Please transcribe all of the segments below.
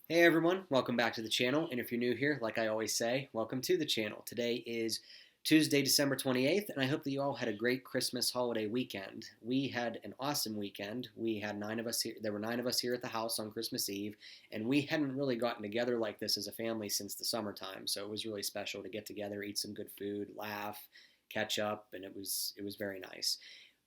Hey everyone, welcome back to the channel. And if you're new here, like I always say, welcome to the channel. Today is Tuesday, December 28th, and I hope that you all had a great Christmas holiday weekend. We had an awesome weekend. We had 9 of us here. There were 9 of us here at the house on Christmas Eve, and we hadn't really gotten together like this as a family since the summertime. So it was really special to get together, eat some good food, laugh, catch up, and it was very nice.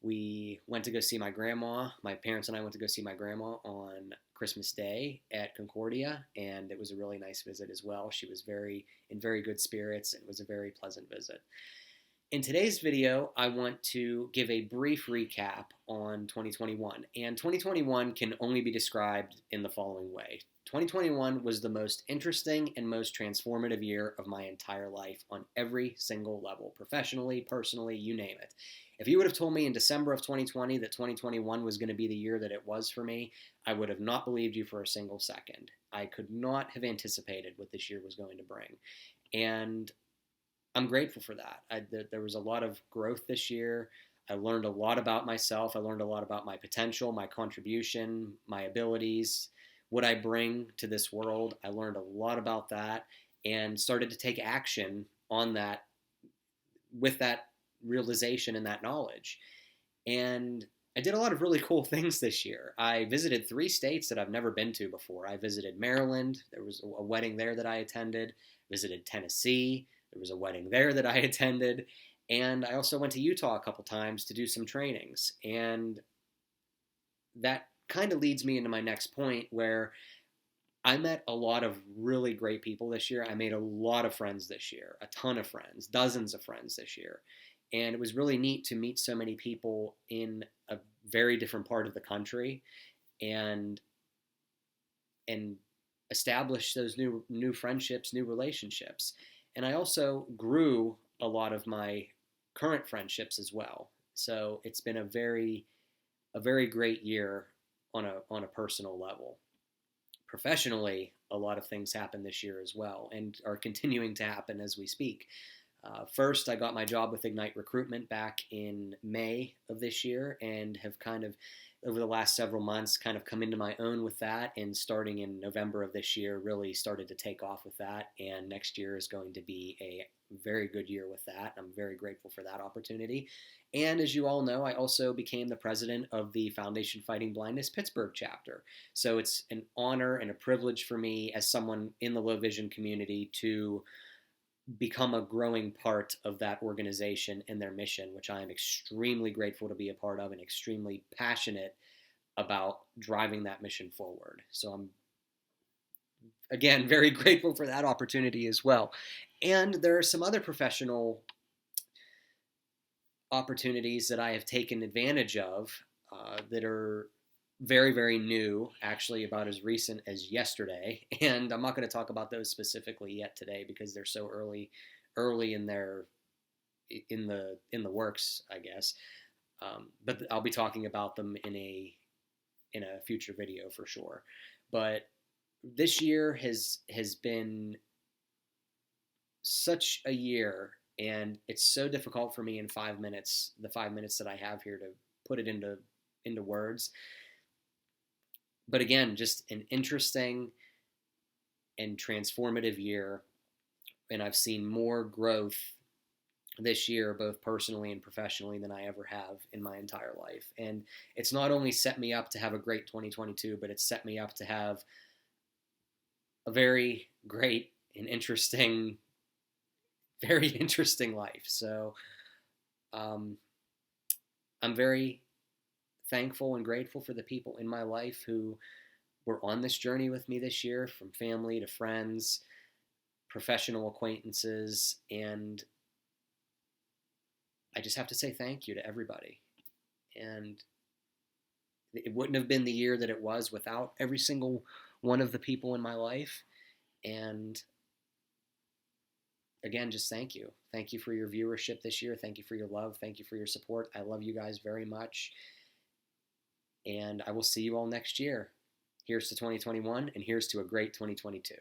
We went to go see my grandma. My parents and I went to go see my grandma on Christmas Day at Concordia, and it was a really nice visit as well. She was in very good spirits, and it was a very pleasant visit. In today's video, I want to give a brief recap on 2021, and 2021 can only be described in the following way. 2021 was the most interesting and most transformative year of my entire life on every single level, professionally, personally, you name it. If you would have told me in December of 2020 that 2021 was going to be the year that it was for me, I would have not believed you for a single second. I could not have anticipated what this year was going to bring. And I'm grateful for that. There was a lot of growth this year. I learned a lot about myself. I learned a lot about my potential, my contribution, my abilities, what I bring to this world. I learned a lot about that and started to take action on that with that realization and that knowledge. And I did a lot of really cool things this year. I visited 3 states that I've never been to before. I visited Maryland. There was a wedding there that I attended. Visited Tennessee. There was a wedding there that I attended. And I also went to Utah a couple times to do some trainings. And that kind of leads me into my next point where I met a lot of really great people this year. I made a lot of friends this year, a ton of friends, dozens of friends this year. And it was really neat to meet so many people in a very different part of the country and and establish those new friendships, new relationships. And I also grew a lot of my current friendships as well. So it's been a very great year on a personal level. Professionally, a lot of things happened this year as well and are continuing to happen as we speak. First, I got my job with Ignite Recruitment back in May of this year and have kind of, over the last several months, kind of come into my own with that. And starting in November of this year, really started to take off with that. And next year is going to be a very good year with that. I'm very grateful for that opportunity. And as you all know, I also became the president of the Foundation Fighting Blindness Pittsburgh chapter. So it's an honor and a privilege for me as someone in the low vision community to become a growing part of that organization and their mission, which I am extremely grateful to be a part of and extremely passionate about driving that mission forward. So I'm, again, very grateful for that opportunity as well. And there are some other professional opportunities that I have taken advantage of that are very, very new, actually about as recent as yesterday. And I'm not going to talk about those specifically yet today because they're so early in the works, I guess. But I'll be talking about them in a future video for sure. But this year has been such a year, and it's so difficult for me in 5 minutes, the 5 minutes that I have here, to put it into words. But again, just an interesting and transformative year, and I've seen more growth this year, both personally and professionally, than I ever have in my entire life. And it's not only set me up to have a great 2022, but it's set me up to have a very great and interesting, very interesting life. So I'm very thankful and grateful for the people in my life who were on this journey with me this year, from family to friends, professional acquaintances, and I just have to say thank you to everybody. And it wouldn't have been the year that it was without every single one of the people in my life. And again, just thank you. Thank you for your viewership this year. Thank you for your love. Thank you for your support. I love you guys very much. And I will see you all next year. Here's to 2021, and here's to a great 2022.